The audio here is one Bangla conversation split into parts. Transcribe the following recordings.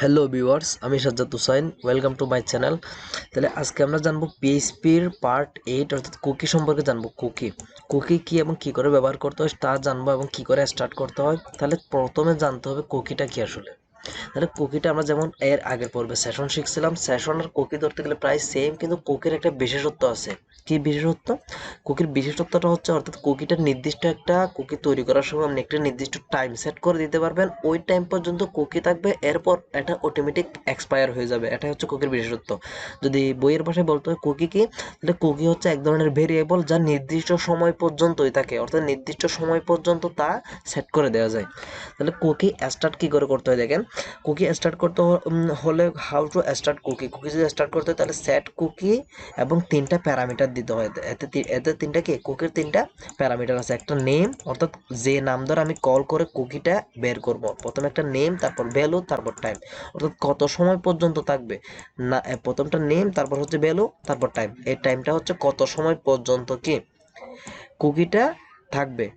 হ্যালো ভিউয়ার্স, আমি Sajjad Hussain. Welcome to my channel. তাহলে আজকে আমরা জানবো পিএইচপির পার্ট 8 অর্থাৎ কুকি সম্পর্কে জানবো। কুকি কি এবং কি করে ব্যবহার করতে হয় তা জানবো এবং কি করে স্টার্ট করতে হয়। তাহলে প্রথমে জানতে হবে কুকিটা কি আসলে। তাহলে কুকিটা আমরা যেমন এর আগের পর্বে সেশন শিখছিলাম, সেশন আর কুকি ধরতে গেলে প্রায় সেম, কিন্তু কুকির একটা বিশেষত্ব আছে। কি বিশেষত্ব? কুকির বিশেষত্বটা হচ্ছে অর্থাৎ কুকিটার নির্দিষ্ট একটা কুকি তৈরি করার সময় আপনি একটা নির্দিষ্ট টাইম সেট করে দিতে পারবেন। ওই টাইম পর্যন্ত কুকি থাকবে, এরপর এটা অটোমেটিক এক্সপায়ার হয়ে যাবে। এটা হচ্ছে কুকির বিশেষত্ব। যদি বইয়ের ভাষায় বলতে হয় কুকি কি, তাহলে কুকি হচ্ছে এক ধরনের ভেরিয়েবল যা নির্দিষ্ট সময় পর্যন্তই থাকে, অর্থাৎ নির্দিষ্ট সময় পর্যন্ত তা সেট করে দেওয়া যায়। তাহলে কুকি স্টার্ট কি করে করতে হয় দেখেন। কুকি স্টার্ট করতে হলে হাউ টু স্টার্ট কুকি যদি স্টার্ট করতে হয় তাহলে সেট কুকি এবং তিনটা প্যারামিটার দিতে হয়। এতে তিনটা কি, কুকির তিনটা প্যারামিটার আছে। একটা নেম, অর্থাৎ যে নাম ধরে আমি কল করে কুকিটা বের করব। প্রথমে একটা নেম, তারপর ভ্যালু, তারপর টাইম, অর্থাৎ কত সময় পর্যন্ত থাকবে না। প্রথমটা নেম, তারপর হচ্ছে ভ্যালু, তারপর টাইম। এই টাইমটা হচ্ছে কত সময় পর্যন্ত কি কুকিটা থাকবে।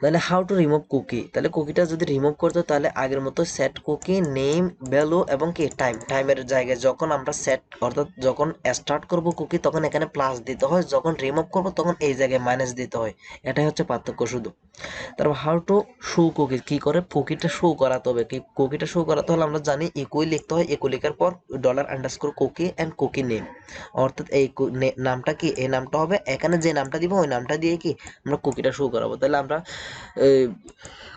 তাহলে হাউ টু রিমুভ কুকি, তাহলে কুকিটা যদি রিমুভ করতে তাহলে আগের মতো সেট কুকি, নেম, ভ্যালু এবং কি টাইমের জায়গায় যখন আমরা সেট অর্থাৎ যখন স্টার্ট করব কুকি তখন এখানে প্লাস দিতে হয়, যখন রিমুভ করব তখন এই জায়গায় মাইনাস দিতে হয়। এটাই হচ্ছে পার্থক্য শুধু। তারপর হাউ টু শো কুকি, কি করে কুকিটা শো করাতে হবে। কি কুকিটা শো করাতে হলে আমরা জানি ইকুই লিখতে হয়, ইকুই লেখার পর $_ কুকি অ্যান্ড কুকি নেম, অর্থাৎ এই নামটা কি, এই নামটা হবে এখানে যে নামটা দিব ওই নামটা দিয়ে কি আমরা কুকিটা শো করাবো। তাহলে আমরা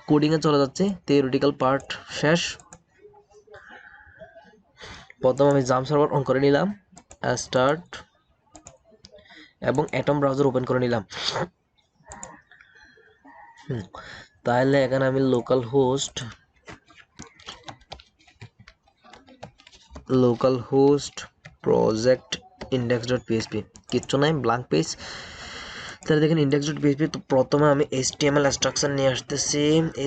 কোডিংয়ে চলে যাচ্ছে, থিওরিটিক্যাল পার্ট শেষ। প্রথম আমি জাম সার্ভার অন করে নিলাম, স্টার্ট এবং অ্যাটম ব্রাউজার ওপেন করে নিলাম। তাহলে এখানে আমি লোকাল হোস্ট প্রজেক্ট index.php, কিচ্ছু নাই, ব্ল্যাঙ্ক পেজ। তাহলে দেখেন index.php, তো প্রথমে আমি HTML স্ট্রাকচার নিয়ে আসতেছি।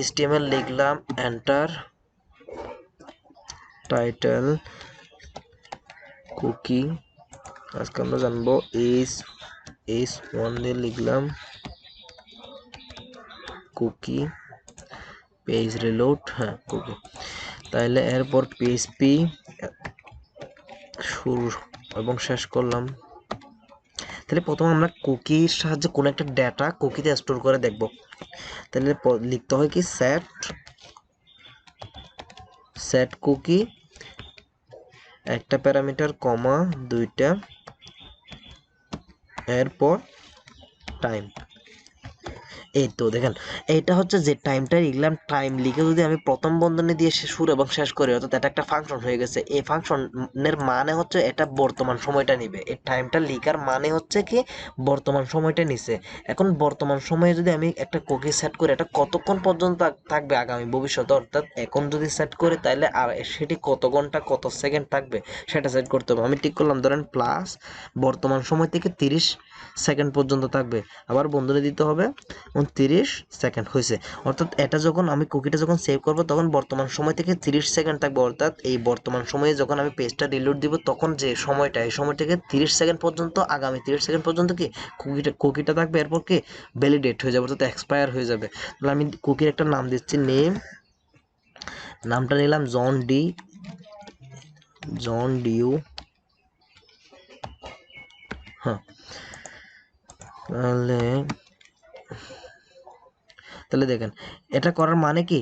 HTML লিখলাম, এন্টার, টাইটেল কুকি, আজকে আমরা জানবো h1 দিয়ে লিখলাম কুকি, পেজ রিলোড, হ্যাঁ কুকি। তাহলে এরপর পিএইচপি শুরু এবং শেষ করলাম। তাহলে প্রথমে আমরা কুকির সাহায্যে কোনো একটা ডেটা কুকিতে স্টোর করে দেখব। তাহলে লিখতে হয় কি, সেট কুকি, একটা প্যারামিটার কমা দুইটা, এরপর টাইম। এই তো দেখেন, এইটা হচ্ছে যে টাইমটা লিখলাম, টাইম লিখে যদি আমি প্রথম বন্ধনী দিয়ে শুরু এবং শেষ করি, অর্থাৎ এটা একটা ফাংশন হয়ে গেছে। এই ফাংশনের মানে হচ্ছে এটা বর্তমান সময়টা নিবে। এই টাইমটা লিখার মানে হচ্ছে কি বর্তমান সময়টা নিছে। এখন বর্তমান সময়ে যদি আমি একটা কুকি সেট করি, এটা কতক্ষণ পর্যন্ত থাকবে আগামী ভবিষ্যতে, অর্থাৎ এখন যদি সেট করি তাহলে আর সেটি কত ঘন্টা কত সেকেন্ড থাকবে সেটা সেট করতে হবে। আমি ঠিক করলাম ধরেন প্লাস বর্তমান সময় থেকে 30 সেকেন্ড পর্যন্ত থাকবে, আবার বন্ধনী দিতে হবে 30 সেকেন্ড হয়েছে। অর্থাৎ এটা যখন আমি কুকিটা যখন সেভ করব তখন বর্তমান সময় থেকে 30 সেকেন্ড থাকবে, অর্থাৎ এই বর্তমান সময়ে যখন আমি পেজটা রিলোড দিব তখন যে সময়টা, এই সময় থেকে 30 সেকেন্ড পর্যন্ত, আগামী 30 সেকেন্ড পর্যন্ত কি কুকিটা থাকবে। এরপর কি ভ্যালিডেট হয়ে যাবে, অর্থাৎ এক্সপায়ার হয়ে যাবে। তাহলে আমি কুকির একটা নাম দিচ্ছি, নামটা নিলাম জন ডিউ, হ্যাঁ। তাহলে দেখেন এটা করার মানে কি,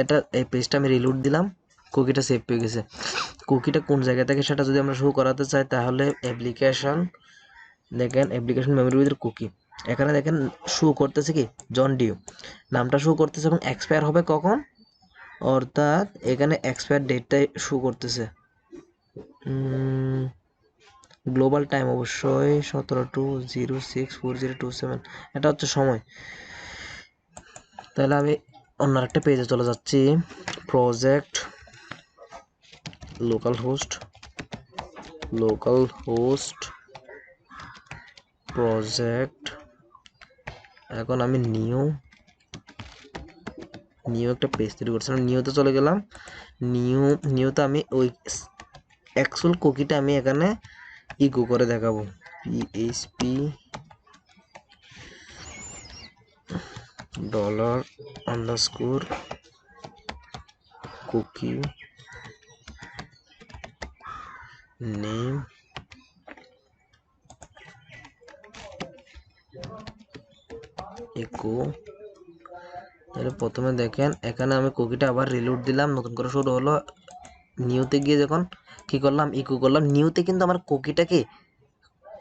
এটা এই পেজটা আমি রিলোড দিলাম, কুকিটা সেভ পেয়ে গেছে। কুকিটা কোন জায়গা থেকে সেটা যদি আমরা শো করাতে চাই তাহলে অ্যাপ্লিকেশন, দেখেন অ্যাপ্লিকেশন মেমোরির ভিতরে কুকি, এখানে দেখেন শো করতেছে কি জন ডিউ, নামটা শো করতেছে এবং এক্সপায়ার হবে কখন, অর্থাৎ এখানে এক্সপায়ার ডেটটাই শো করতেছে। গ্লোবাল টাইম অবশ্যই 17/2/06/4027, এটা হচ্ছে সময়। তাহলে আমি অন্য একটা পেজে চলে যাচ্ছি, প্রজেক্ট লোকাল হোস্ট প্রজেক্ট। এখন আমি নিউ একটা পেজ তৈরি করছিলাম, নিউতে চলে গেলাম। নিউতে আমি ওই অ্যাকচুয়াল কুকিটা আমি এখানে ইকো করে দেখাবো, PHP $_ কুকি নেম ইকো। তাহলে প্রথমে দেখেন এখানে আমি কুকিটা আবার রিলোড দিলাম, নতুন করে শুরু হলো। নিউতে গিয়ে যখন কি করলাম, ইকো করলাম, নিউতে কিন্তু আমার কুকিটাকে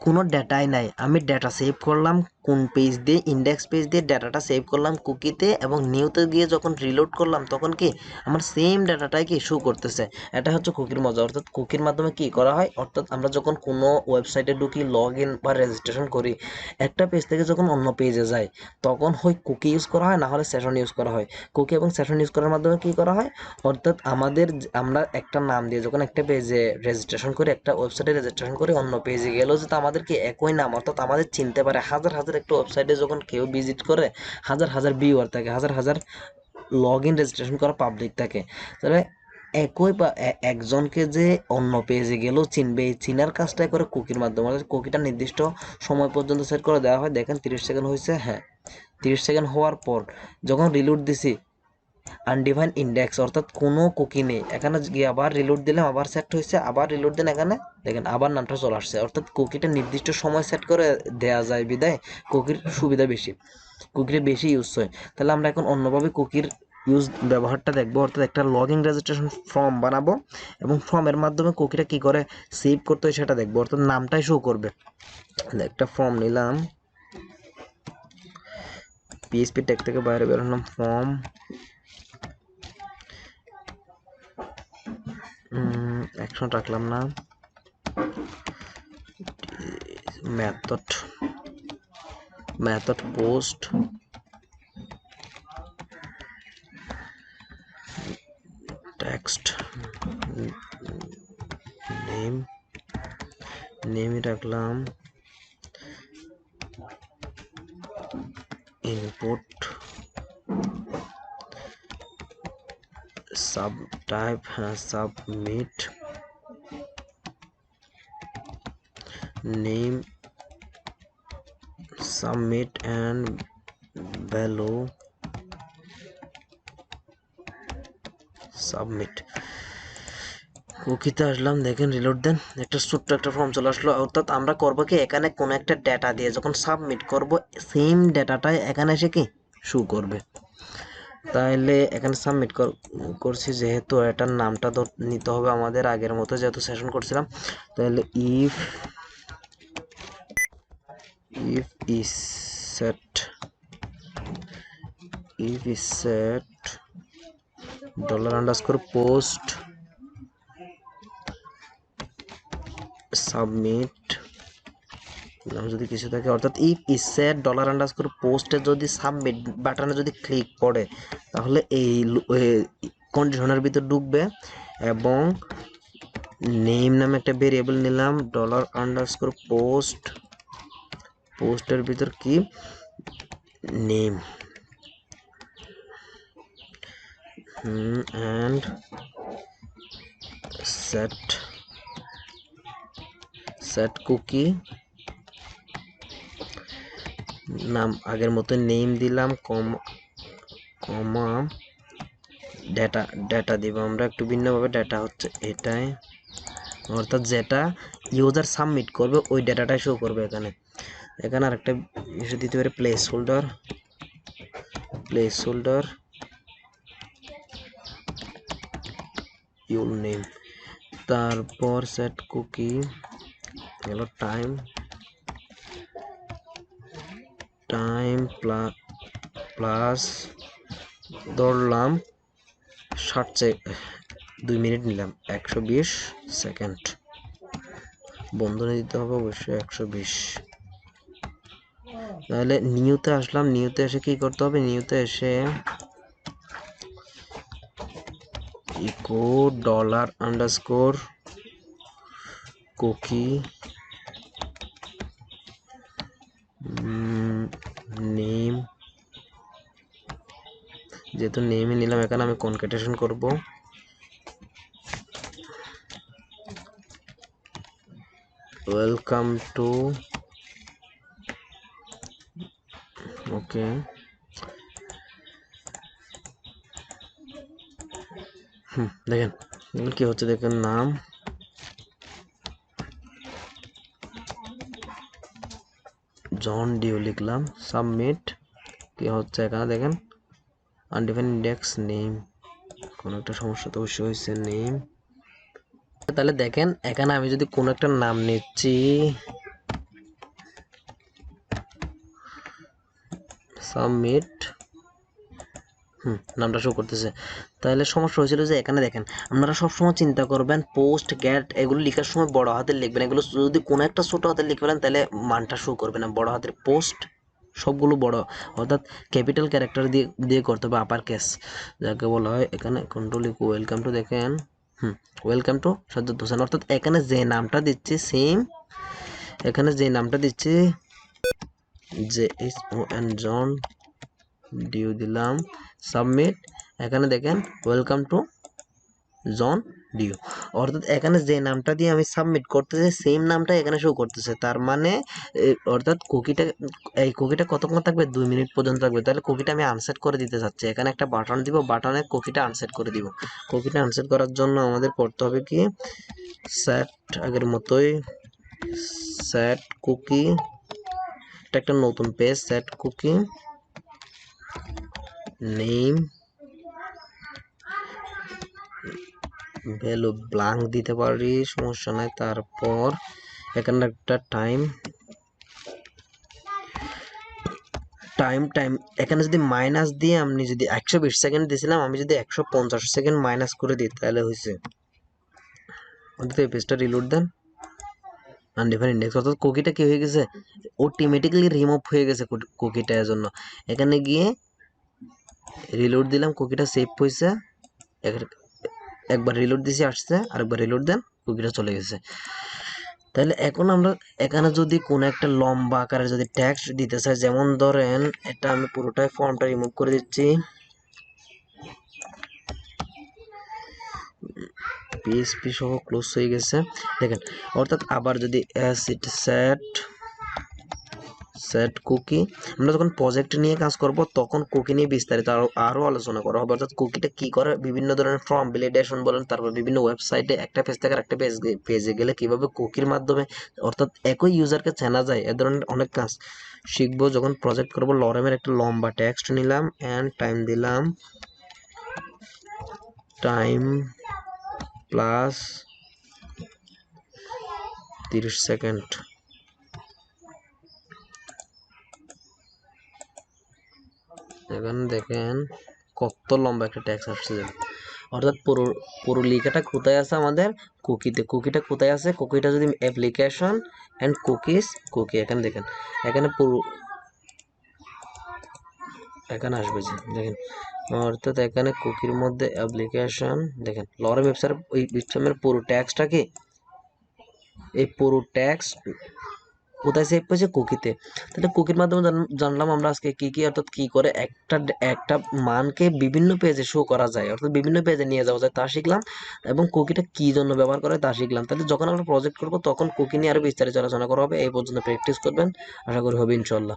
কোনো ডেটাই নাই। আমি ডেটা সেভ করলাম কোন পেজ দিয়ে, ইন্ডেক্স পেজ দিয়ে ডেটাটা সেভ করলাম কুকিতে, এবং নিউতে গিয়ে যখন রিলোড করলাম তখন কি আমার সেম ডেটাটাই কি শো করতেছে। এটা হচ্ছে কুকির মজা। অর্থাৎ কুকির মাধ্যমে কি করা হয়, অর্থাৎ আমরা যখন কোনো ওয়েবসাইটে ঢুকি, লগ ইন বা রেজিস্ট্রেশন করি, একটা পেজ থেকে যখন অন্য পেজে যাই তখন হয় কুকি ইউজ করা হয়, না হলে সেশন ইউজ করা হয়। কুকি এবং সেশন ইউজ করার মাধ্যমে কি করা হয়, অর্থাৎ আমরা একটা নাম দিয়ে যখন একটা পেজে রেজিস্ট্রেশন করি, একটা ওয়েবসাইটে রেজিস্ট্রেশন করি, অন্য পেজে গেলেও যেটা আমাদেরকে একই নাম, অর্থাৎ আমাদের চিনতে পারে। হাজার হাজার একটা ওয়েবসাইটে যখন কেউ ভিজিট করে, হাজার হাজার ভিউয়ার থাকে, হাজার হাজার লগ ইন রেজিস্ট্রেশন করা পাবলিক থাকে, তাহলে একই একজনকে যে অন্য পেজে গেলেও চিনবে, এই চিনার কাজটাই করে কুকির মাধ্যমে। কুকিটা নির্দিষ্ট সময় পর্যন্ত সেট করে দেওয়া হয়। দেখেন 30 সেকেন্ড হয়েছে, হ্যাঁ 30 সেকেন্ড হওয়ার পর যখন রিলোড দিছি, আনডিফাইন্ড ইন্ডেক্স অর্থাৎ কোনো কুকি নেই। এখানে গিয়ে আবার রিলোড দিলাম, আবার সেট হয়েছে, আবার রিলোড দেন, এখানে দেখেন আবার নামটা চলে আসছে। অর্থাৎ কুকিটা নির্দিষ্ট সময় সেট করে দেয়া যায় বিদায় কুকির সুবিধা বেশি, কুকির বেশি ইউজ হয়। তাহলে আমরা এখন অন্যভাবে কুকির ব্যবহারটা দেখবো। অর্থাৎ একটা লগ ইন রেজিস্ট্রেশন ফর্ম বানাবো এবং ফর্মের মাধ্যমে কুকিটা কি করে সেভ করতে হয় সেটা দেখবো। অর্থাৎ নামটাই শো করবে। একটা ফর্ম নিলাম, পিএইচপি ট্যাগ থেকে বাইরে বের হলাম, ফর্ম অ্যাকশন রাখলাম না, মেথড পোস্ট টেক্সট নেম রাখলাম, input sub type submit, name submit and value submit। কুকিতে আসলাম, দেখেন রিলোড দেন, একটা ছোট্ট একটা ফর্ম চলে আসলো। অর্থাৎ আমরা করবো কি, এখানে কোনো একটা ডেটা দিয়ে যখন সাবমিট করব, সেম ডেটাটাই এখানে এসে কি শো করবে। তাহলে এখানে সাবমিট করছি, যেহেতু এটার নামটা তো নিতে হবে আমাদের আগের মতো, যেহেতু সেশন করছিলাম। তাহলে ইফ is set $_ সাবমিট নাম যদি কিছু থাকে, অর্থাৎ ইফ is set $_ যদি সাবমিট বাটনে যদি ক্লিক পড়ে, তাহলে এই কন্ডিশনের ভিতর ঢুকবে। এবং নেম নামে একটা ভেরিয়েবল নিলাম, $_post এর ভিতর কি নেম, and set cookie নাম আগের মতো নেম দিলাম, কমা ডেটা দিব আমরা একটু ভিন্নভাবে। ডেটা হচ্ছে এটাই, অর্থাৎ যেটা ইউজার সাবমিট করবে ওই ডেটাটাই শো করবে এখানে। এখানে আরেকটা ইস্যু দিতে পারে, প্লেস হোল্ডার ইউর নেম। তারপর সেট কুকি গেল, টাইম প্লাস ধরলাম 2 মিনিট নিলাম, 120 সেকেন্ড। বন্ধনী দিতে হবে অবশ্যই 120। তাহলে নিউতে আসলাম, নিউতে এসে কি করতে হবে, নিউতে এসে ইকো $_ নেম, যেহেতু নেমে নিলাম এখানে আমি কনক্যাটেশন করব, ওয়েলকাম টু, ওকে। দেখেন কি হচ্ছে, দেখেন নাম জন ডিউ লিখলাম, সাবমিট। কি হচ্ছে এখানে দেখেন, আনডিফাইন্ড ইন্ডেক্স নেম, কোনো একটা সমস্যা তো অবশ্যই হয়েছে নেম। তাহলে দেখেন এখানে আমি যদি কোনো একটা নাম নিচ্ছি, সাবমিট, নামটা শো করতেছে। তাহলে সমস্যা হয়েছিল যে এখানে দেখেন, আপনারা সবসময় চিন্তা করবেন পোস্ট গেট এগুলো লেখার সময় বড় হাতের লিখবেন, এগুলো যদি কোনো একটা ছোট হাতের লিখে ফেলেন তাহলে মানটা শো করবে না। বড় হাতের পোস্ট সবগুলো বড়, অর্থাৎ ক্যাপিটাল ক্যারেক্টার দিয়ে দিয়ে করতে হবে, আপার কেস যাকে বলা হয়। এখানে কন্ট্রোল ওয়েলকাম টু, দেখেন ওয়েলকাম টু সাজ্জাদ হোসেন, অর্থাৎ এখানে যে নামটা দিচ্ছি সেম, এখানে যে নামটা দিচ্ছি যে S O N John Doe দিলাম, সাবমিট। এখানে দেখেন ওয়েলকাম টু জন ডিউ, অর্থাৎ এখানে যে নামটা দিয়ে আমি সাবমিট করতেছি সেম নামটা এখানে শো করতেছে। তার মানে অর্থাৎ এই কুকিটা কতক্ষণ থাকবে, 2 মিনিট পর্যন্ত থাকবে। তাহলে কুকিটা আমি আনসেট করে দিতে চাচ্ছি, এখানে একটা বাটন দিব, বাটনে কুকিটা আনসেট করে দিব। কুকিটা আনসেট করার জন্য আমাদের করতে হবে কি, সেট আগের মতোই সেট কুকি, এটা একটা নতুন page, set cookie name value blank দিতে পারি, সমস্যা নাই। তারপর এখানে একটা টাইম এখানে যদি মাইনাস দিয়ে আমি যদি 120 সেকেন্ড দিয়েছিলাম, আমি যদি 150 সেকেন্ড মাইনাস করে দিই তাহলে হয়েছে। অন্তত এই পেজটা রিলোড দেন, আনডিফাইন্ড ইন্ডেক্স, অর্থাৎ কুকিটা কি হয়ে গেছে, অটোমেটিক্যালি রিমুভ হয়ে গেছে কুকিটা। এর জন্য এখানে গিয়ে রিলোড দিলাম, কুকিটা সেভ হয়েছে। একবার রিলোড দিছি আসছে, আরেকবার রিলোড দেন, কুকিটা চলে গেছে। তাহলে এখন আমরা এখানে যদি কোনো একটা লম্বা আকারে যদি টেক্সট দিতে চাই, যেমন ধরেন এটা আমি পুরোটাই ফর্মটা রিমুভ করে দিচ্ছি, পিএইচপি সহ ক্লোজ হয়ে গেছে দেখেন। অর্থাৎ আবার যদি সেট কুকি, আমরা যখন প্রজেক্ট নিয়ে কাজ করব তখন কুকি নিয়ে বিস্তারিত আরো আলোচনা করা হবে। অর্থাৎ কুকিটা কি করে, বিভিন্ন ধরনের ফর্ম ভ্যালিডেশন বলেন, তারপর বিভিন্ন ওয়েবসাইটে একটা পেজ থেকে আরেকটা পেজে গেলে কিভাবে কুকির মাধ্যমে অর্থাৎ একই ইউজারকে চেনা যায়, এ ধরনের অনেক কাজ শিখবো যখন প্রজেক্ট করব। লরেমের একটা লম্বা টেক্সট নিলাম এন্ড টাইম দিলাম, টাইম প্লাস 30 সেকেন্ড। এখানে দেখেন কত লম্বা একটা ট্যাক্স আসছে, অর্থাৎ পুরো লেখাটা কোথায় আছে আমাদের কুকিতে। কুকিটা কোথায় আছে, কুকিটা যদি অ্যাপ্লিকেশন এন্ড কুকিজ কুকি, এখানে দেখেন এখানে পুরো এখানে আসবে যে দেখেন, অর্থাৎ এখানে কুকির মধ্যে অ্যাপ্লিকেশন দেখেন লরেম ওয়েবসাইটের পুরো ট্যাক্সটা কি, এই পুরো ট্যাক্স কোথায় সেভ হয়েছে, কুকিতে। তাহলে কুকির মাধ্যমে জানলাম আমরা আজকে কি কি, অর্থাৎ কি করে একটা মানকে বিভিন্ন পেজে শো করা যায়, অর্থাৎ বিভিন্ন পেজে নিয়ে যাওয়া যায় তা শিখলাম, এবং কুকিটা কি জন্য ব্যবহার করে তা শিখলাম। তাহলে যখন আমরা প্রজেক্ট করব তখন কুকি নিয়ে আরো বিস্তারিত আলোচনা করা হবে। এই পর্যন্ত প্র্যাকটিস করবেন, আশা করি হবে ইনশাল্লাহ।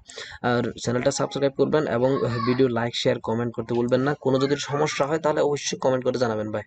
আর চ্যানেলটা সাবস্ক্রাইব করবেন এবং ভিডিও লাইক শেয়ার কমেন্ট করতে ভুলবেন না। কোনো যদি সমস্যা হয় তাহলে অবশ্যই কমেন্ট করে জানাবেন ভাই।